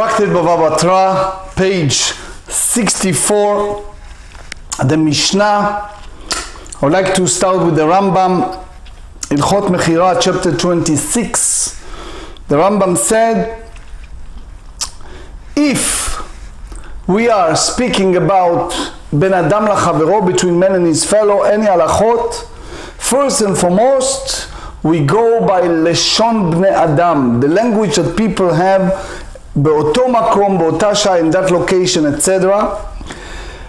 Tractate Bava Batra, page 64, the Mishnah. I would like to start with the Rashbam, Ilchot Mechira, chapter 26. The Rashbam said, if we are speaking about Ben Adam Lachavero, between man and his fellow, any halachot, first and foremost, we go by Leshon Bnei Adam, the language that people have, באותו מקום, באותה שעה, in that location, etc.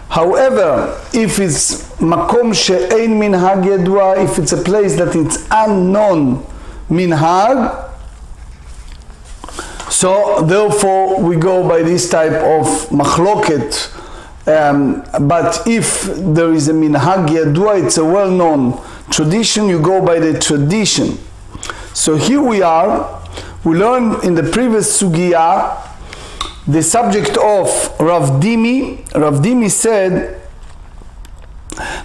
However, if it's מקום שאין מנהג ידוע, if it's a place that it's unknown מנהג, so therefore we go by this type of מחלוקת. But if there is a minhag yadua, it's a well-known tradition, you go by the tradition. So here we are. We learned in the previous sugya the subject of Rav Dimi. Rav Dimi said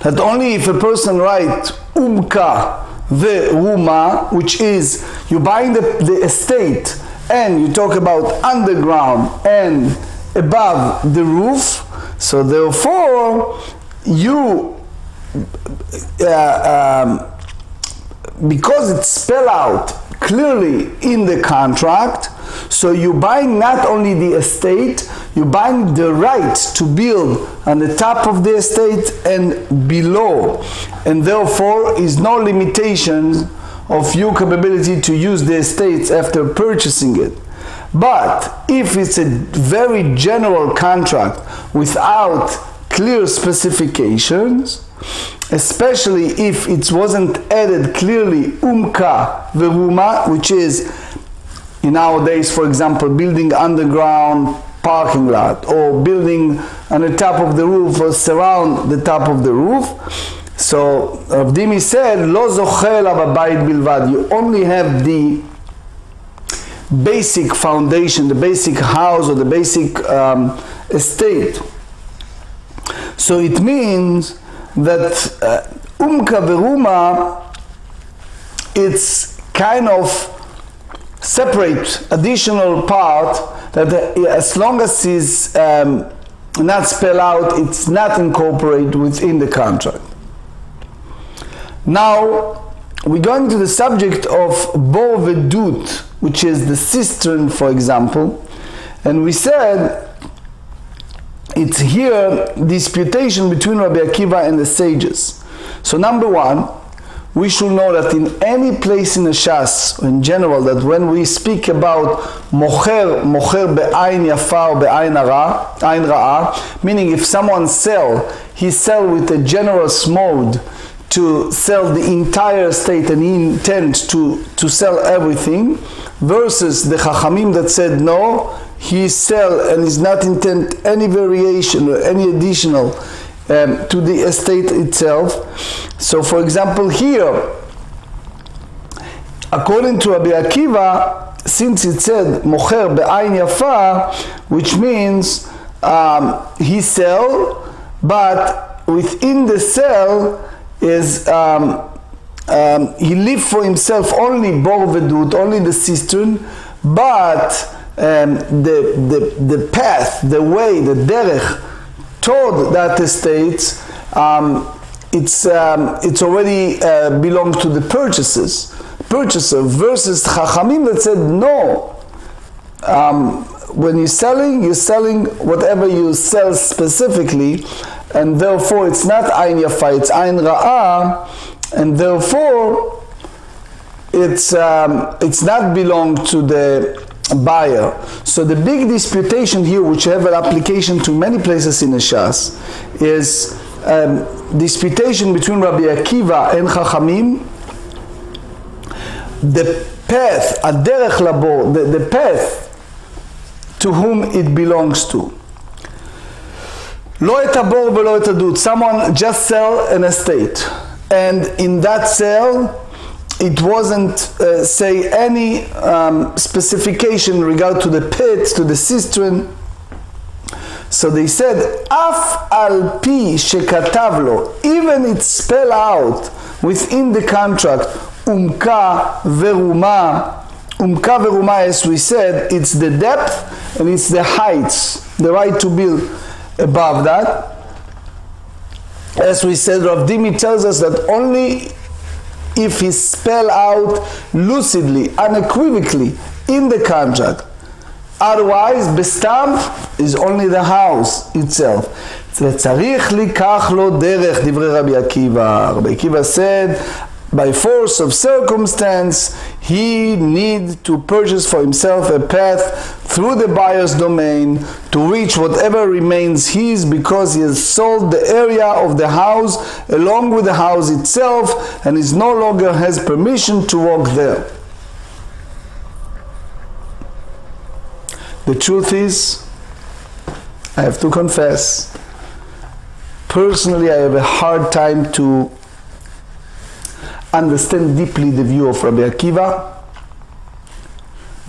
that only if a person writes umka ve'ruma, which is you buy the estate and you talk about underground and above the roof, so therefore you because it's spelled out clearly in the contract, so you buy not only the estate, you buy the right to build on the top of the estate and below, and therefore is no limitation of your capability to use the estates after purchasing it. But if it's a very general contract without clear specifications, especially if it wasn't added clearly umka veruma, which is in nowadays, for example, building underground parking lot or building on the top of the roof or surround the top of the roof. So Rav Dimi said, lo zochel ababayit bilvad, you only have the basic foundation, the basic house or the basic estate. So it means that umka veruma, it's kind of separate additional part that as long as it's not spelled out, it's not incorporated within the contract. Now we're going to the subject of bor vedut, which is the cistern, for example, and we said it's here disputation between Rabbi Akiva and the sages. So number one, we should know that in any place in the Shas, in general, that when we speak about mocher be'ayin yafa or be'ayin ra'ah, meaning if someone he sell with a generous mode to sell the entire estate and he intends to sell everything, versus the Chachamim that said no, he sell and is not intend any variation or any additional to the estate itself. So for example here, according to Rabbi Akiva, since it said mocher be'ayin yafa, which means he sell, but within the sell is he leave for himself only bor vedut, only the cistern, but the path, the way, the derech toward that estate, it's already belongs to the purchaser, versus Chachamim that said no. When you're selling whatever you sell specifically, and therefore it's not ayin yafa, it's ayin ra'ah, and therefore it's not belong to the buyer. So the big disputation here, which have an application to many places in the Shas, is disputation between Rabbi Akiva and Chachamim. The path, aderech labor, the path to whom it belongs to. Lo et habor velo et adut. Someone just sell an estate, and in that sale, it wasn't say any specification in regard to the pit, to the cistern. So they said, af al pi shekatav lo, even it's spelled out within the contract, umka veruma, Umka veruma, as we said, it's the depth and it's the heights, the right to build above that. As we said, Rav Dimi tells us that only if he spell out lucidly, unequivocally in the contract. Otherwise, בסתם is only the house itself. צריך לקח לו דרך, דברי רבי עקיבא. Rabbi Akiva said, by force of circumstance, he need to purchase for himself a path through the buyer's domain to reach whatever remains his, because he has sold the area of the house along with the house itself and is no longer has permission to walk there. The truth is, I have to confess, personally I have a hard time to understand deeply the view of Rabbi Akiva,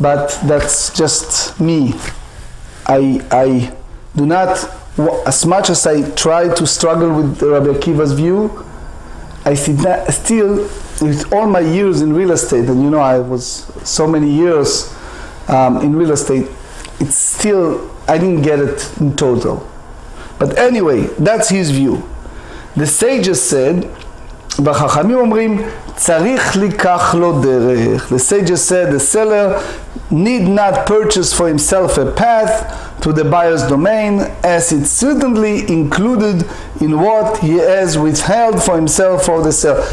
but that's just me. I do not, as much as I try to struggle with Rabbi Akiva's view, I still, with all my years in real estate, and you know I was so many years in real estate, it's still, I didn't get it in total. But anyway, that's his view. The sages said, בחכמים אומרים, צריך לקח לו דרך. The sages said the seller need not purchase for himself a path to the buyer's domain, as it's certainly included in what he has withheld for himself for the seller.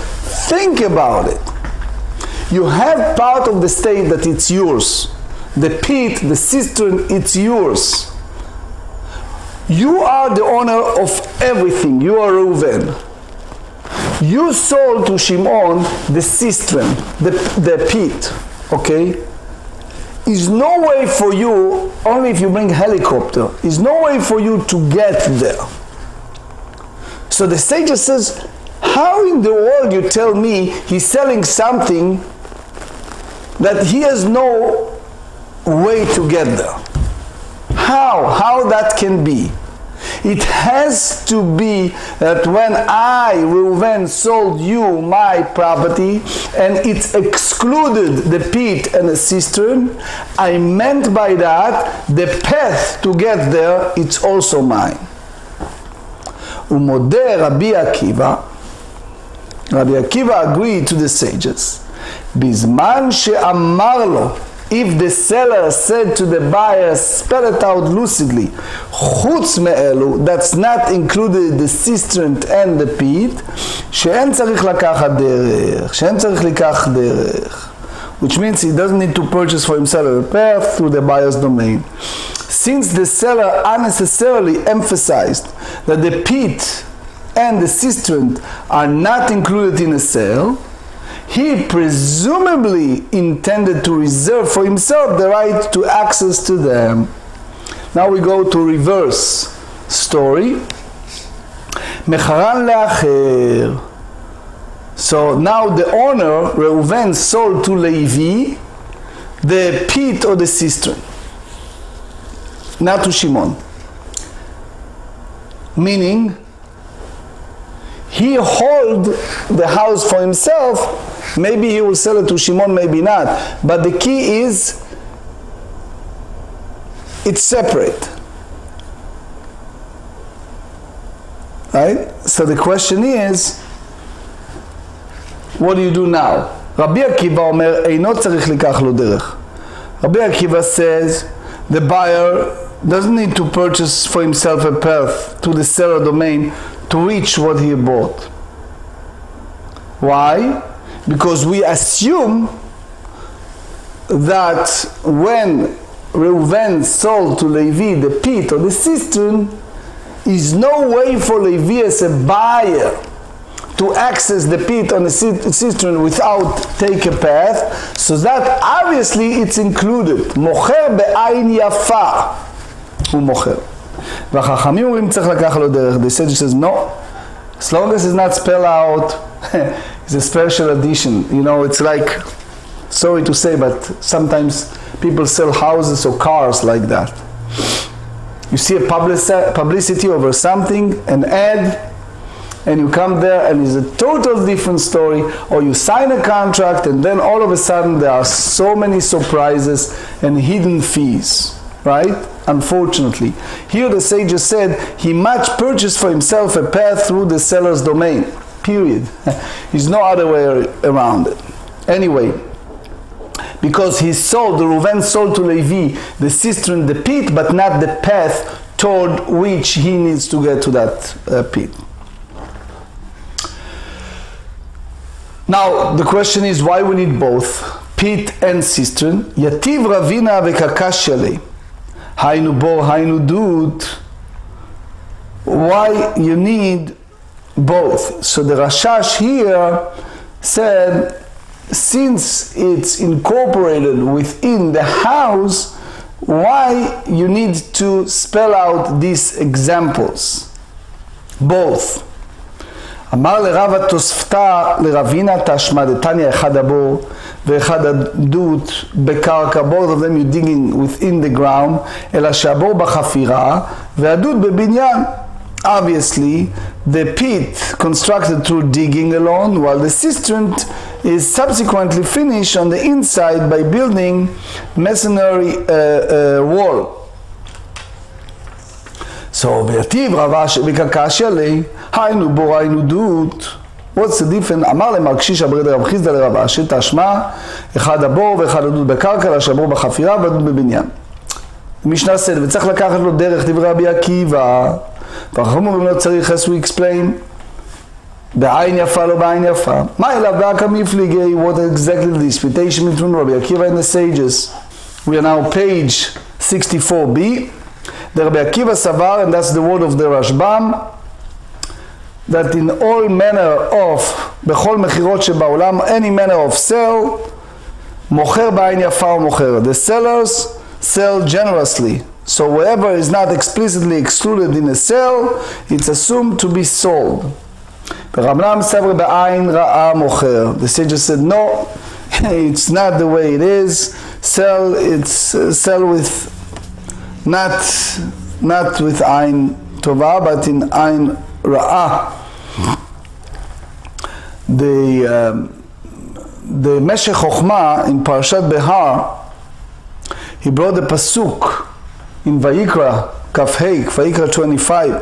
Think about it. You have part of the state that it's yours. The pit, the cistern, it's yours. You are the owner of everything. You are Reuven. You sold to Shimon the cistern, the pit, okay? Is no way for you, only if you bring helicopter, is no way for you to get there. So the sage says, how in the world you tell me he's selling something that he has no way to get there? How that can be? It has to be that when I, Reuven, sold you my property and it's excluded the pit and the cistern, I meant by that the path to get there, it's also mine. Umodeh Rabbi Akiva agreed to the sages. Bizman she'amar lo, if the seller said to the buyer, spell it out lucidly, chutz me'elu, that's not included the cistern and the pit, she'en tzarich lakachat derech, she'en tzarich likach derech, which means he doesn't need to purchase for himself a path through the buyer's domain. Since the seller unnecessarily emphasized that the pit and the cistern are not included in a sale, he presumably intended to reserve for himself the right to access to them. Now we go to reverse story. Mecharan le'acher. So now the owner, Reuven, sold to Levi the pit or the cistern, not to Shimon. Meaning, he hold the house for himself. Maybe he will sell it to Shimon, maybe not. But the key is, it's separate. Right? So the question is, what do you do now? Rabbi Akiva אומר, אינו צריך לקח לו דרך. Rabbi Akiva says, the buyer doesn't need to purchase for himself a path to the seller domain to reach what he bought. Why? Because we assume that when Reuven sold to Levi the pit or the cistern, is no way for Levi as a buyer to access the pit or the cistern without take a path, so that obviously it's included. Mocher be'ayin yafa, הוא מוכר. והחכמים אומרים צריך לקח לו דרך. The sage says no, as long as it's not spelled out, it's a special edition. You know, it's like, sorry to say, but sometimes people sell houses or cars like that. You see a publicity over something, an ad, and you come there and it's a total different story, or you sign a contract and then all of a sudden there are so many surprises and hidden fees, right? Unfortunately. Here the sages said he much purchased for himself a path through the seller's domain, period. There's no other way around it. Anyway, because he sold, the Reuven sold to Levi the cistern, the pit, but not the path toward which he needs to get to that pit. Now the question is, why we need both pit and cistern? Yativ ravina vekakashale, hainu bor, hainu dud. Why you need both? So the Rashash here said, since it's incorporated within the house, why you need to spell out these examples? Both. אמר לרב התוספתא לרבינה תשמע דתניא אחד הבור ואחד הדות בקרקע, both of them you digging within the ground, אלא שהבור בחפירה והדות בבניין. Obviously, the pit constructed through digging alone, while the cistern is subsequently finished on the inside by building masonry wall. So, v'yativ rava שבקקשיא ליה, היינו בור היינו דות. What's the difference? אמר למר קשיש הברד רב חיסדא לרב אשי, תשמע, אחד הבור ואחד הדות בקרקע, אלא שהבור בחפירה והדות בבניין. המשנה said, וצריך לקחת לו דרך דברי רבי עקיבא. והחכמים אומרים לא צריך, as we explain, בעין יפה לא בעין יפה. מה אליו באקא מפליגי? What exactly the disputation between Rabbi Akiva and the sages? We are now page 64b. The Rabbi Akiva סבר, and that's the word of the Rashbam, that in all manner of, בכל מחירות שבעולם, any manner of sell, מוכר בעין יפה או מוכר. The sellers sell generously. So wherever is not explicitly excluded in a sale, it's assumed to be sold. The sages said, no, it's not the way it is. Sell with, not with ayin tova, but in ayin ra'ah. The Meshech Chochmah in Parashat Behar, he brought the pasuk in Vayikra, Kaf Hei, Vayikra 25.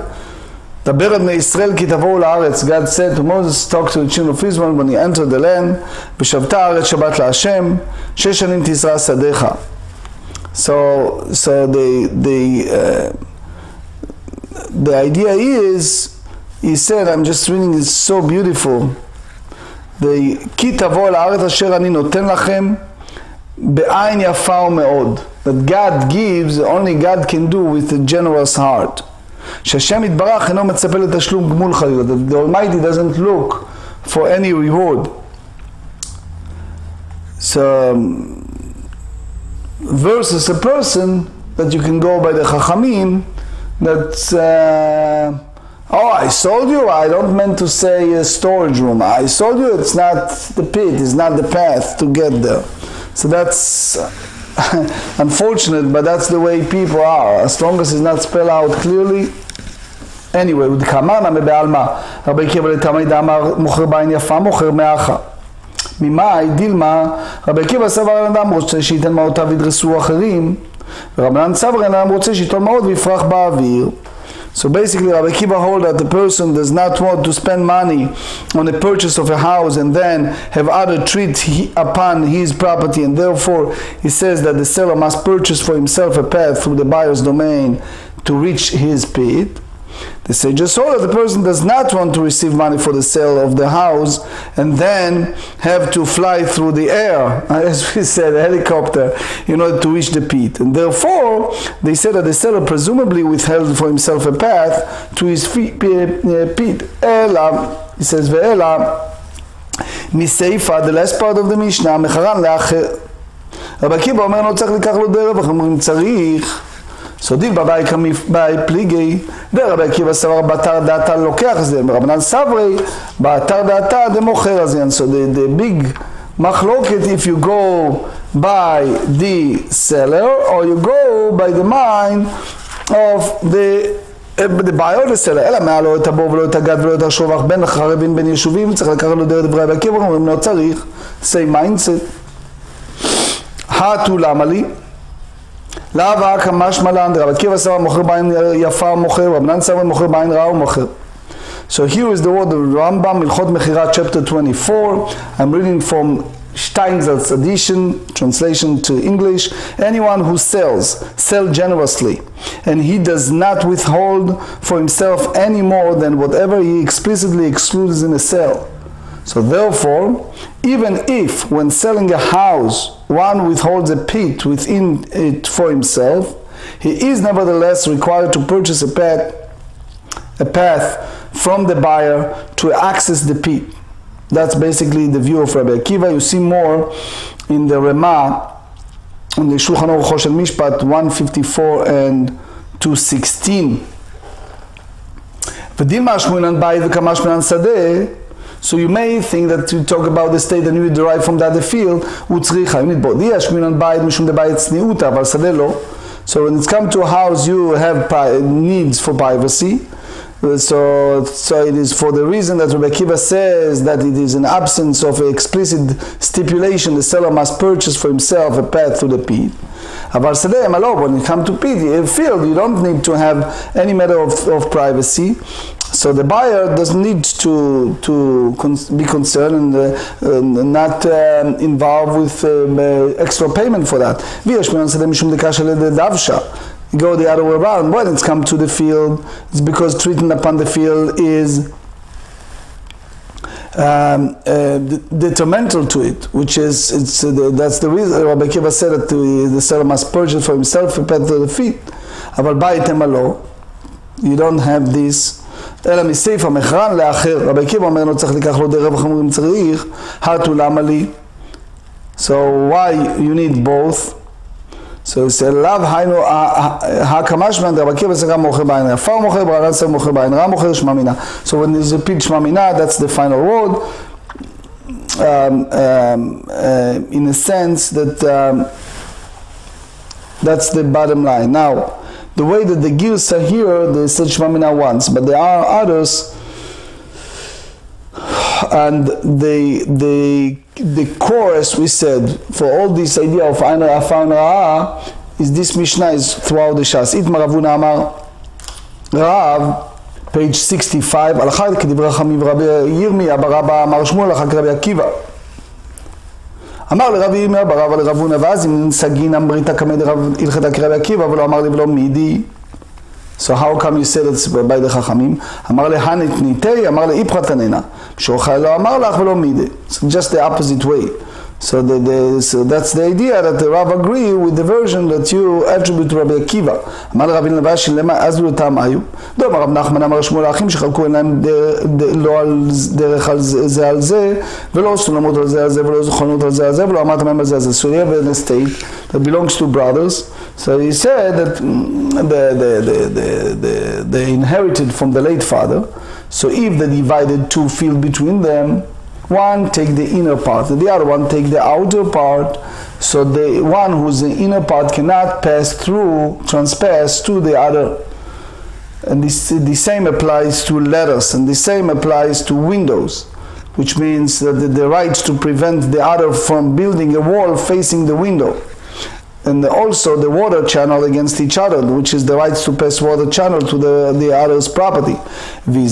דבר בני ישראל כי תבואו לארץ. God said to Moses, talk to the children of Israel when he entered the land, ושבתה הארץ שבת להשם, 6 שנים תזרע שדיך. So the idea is, he said, I'm just reading, it's so beautiful. כי תבואו לארץ אשר אני נותן לכם, בעין יפה ומאוד. That God gives, only God can do with a generous heart. שהשם יתברך אינו מצפה לתשלום גמול חלילה. The Almighty doesn't look for any reward. So, versus a person that you can go by the Chachamim, that's, oh, I sold you, I don't mean to say a storage room. I sold you, it's not the pit, it's not the path to get there. So that's unfortunate, but that's the way people are. As long as it's not spelled out clearly. Anyway, with Kamana מבעלמא, רבי עקיבא לתלמיד אמר מוכר בעין יפה, מוכר מאחה. ממאי דילמה, רבי עקיבא סבר אדם רוצה שייתן מעותיו וידרסו אחרים, ורבנן סבר אדם רוצה שייתן מעות ויפרח באוויר. So basically, Rabbi Akiva hold that the person does not want to spend money on the purchase of a house and then have other treat upon his property, and therefore he says that the seller must purchase for himself a path through the buyer's domain to reach his pit. The sages hold that the person does not want to receive money for the sale of the house and then have to fly through the air, as we said, a helicopter, in order to reach the pit. And therefore, they said that the seller presumably withheld for himself a path to his pit. Ela, he says, Ve'ela, Miseifa, the last part of the Mishnah, Mecharan le'acher. Rabbi Akiva אומר, לא צריך לקח לו דרך, אנחנו אומרים, צריך. So דיל בבאי פליגי, ורבי עקיבא סבר באתר דעתה לוקח זה, רבנן סברי, באתר דעתה דמוכר זה. So the big מחלוקת, if you go by the seller or you go by the mind of the the buyer the seller, אלא מה לא את הבור ולא את הגד ולא את השובח בין החרבין בין יישובים, צריך לקחת לו דרך דברי רבי עקיבא, אומרים לא צריך, same mindset. הטו למה לי? לאו האקא משמע לן, רבי עקיבא סבר מוכר בעין יפה מוכר, רבנן סבר מוכר בעין רעה ומוכר. So here is the word of Rambam, Ilchot Mechira, chapter 24. I'm reading from Steinsaltz edition, translation to English. Anyone who sells generously, and he does not withhold for himself any more than whatever he explicitly excludes in a sale. So therefore, even if when selling a house, one withholds a pit within it for himself, he is nevertheless required to purchase a path from the buyer to access the pit. That's basically the view of Rabbi Akiva. You see more in the Rema, in the Shulchan Aruch Shel Mishpat 154 and 216. So you may think that to talk about the state that you derive from that the field, so when it's come to a house, you have needs for privacy. So it is for the reason that Rabbi Akiva says that it is an absence of explicit stipulation, the seller must purchase for himself a path to the pit. When you come to pit, a field, you don't need to have any matter of privacy. So the buyer doesn't need to be concerned and not involved with extra payment for that. Go the other way around. When it's come to the field, it's because treatment upon the field is detrimental to it, which is that's the reason Rabbi Akiva said that the seller must purchase for himself a path to the feet. אבל בייתם הלא, you don't have this. אלא מסייף המחרן לאחר. רבי עקיבא אומר לו צריך לקח לו די רווח, אומרים צריך, הטו למה לי? So why you need both? So he said, לאו היינו, הקמשמן, רבי עקיבא סגר מוכר בעין יפה מוכר, ברענן סגר מוכר בעין רע מוכר, שמע מינה. So when there's a pitch שמע מינה, that's the final word. In a sense that that's the bottom line. Now, the way that the Girs are here, they said Shema Mina once, but there are others, and the chorus we said for all this idea of Ain Ra'a Ain Ra'a is this Mishnah is throughout the Shas. Itmar Ravuna Amar Rav, page 65. Alachad kedivra Chamiv Rabbi Yirmiyah Barabba Amar Shmuel Alachad Rabbi Akiva. אמר לרבי ירמיה ברב על רבונה, ואז אם סגין אמריתה כמד רב הלכתה כרבי עקיבא, ולא אמר לי ולא מידי. So how come you said it's by the חכמים? אמר להנית ניתי, אמר לאיפכא תננה. שאוכל לא אמר לך ולא מידי. So just the opposite way. So that's the idea that the Rav agree with the version that you attribute to Rabbi Akiva. אמר לרבי נבשי למה אז לא טעם היו? לא אמר רב נחמן אמר שמואל האחים שחלקו אין להם לא על דרך על זה ולא סולמות על זה ולא זוכנות על זה ולא אמרת מהם על זה. So you have an estate that belongs to brothers. So he said that they inherited from the late father. So if they divided two fields between them, one take the inner part and the other one take the outer part, so the one who's the inner part cannot transpass to the other. And the same applies to letters, and the same applies to windows, which means that the right to prevent the other from building a wall facing the window. And also the water channel against each other, which is the right to pass water channel to the other's property. Be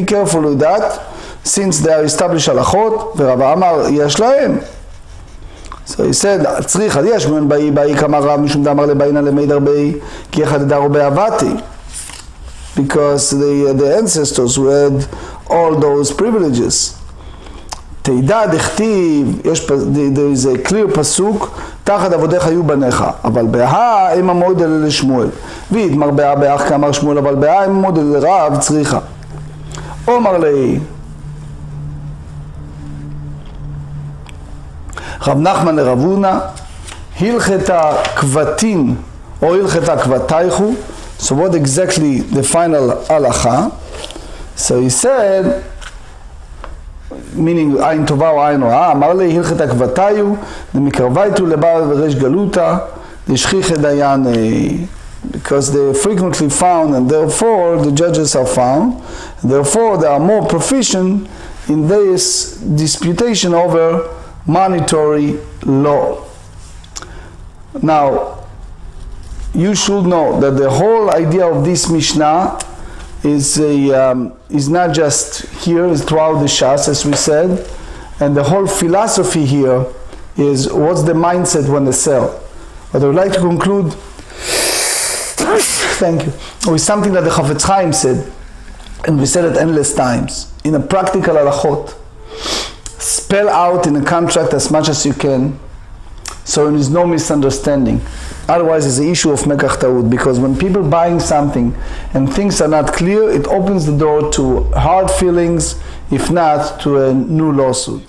careful with that, since they are established halachot. ורבא אמר, יש להם. So he said, צריך, יש מן באי כמה רב, משום דאמר לבאינה למידר באי, כי אחד דרו באבתי. Because the ancestors who had all those privileges. תדע דכתיב, there is a clear פסוק, תחת עבודיך היו בניך, אבל בהה הם המודל לשמואל. ויתמר בהה באח כאמר שמואל, אבל בהה הם המודל לרב צריכה. אומר לי, רב נחמן לרבונה, הלכתה כבתין, או הלכתה כבתייכו. So what exactly the final halacha? So he said, meaning עין טובה או עין רעה, אמר לי הלכתה כבתיו, דמקרבייתו לבעל וריש גלותה, דשכיחי דיין because they're frequently found, and therefore the judges are found, and therefore they are more proficient in this disputation over monetary law. Now, you should know that the whole idea of this Mishnah is not just here, it's throughout the Shas, as we said, and the whole philosophy here is what's the mindset when they sell. But I would like to conclude, thank you, with something that the Chafetz Chaim said, and we said it endless times, in a practical halachot. Spell out in a contract as much as you can, so there is no misunderstanding. Otherwise, it's the issue of mekach ta'ud, because when people buying something and things are not clear, it opens the door to hard feelings, if not to a new lawsuit.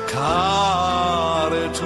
Karetu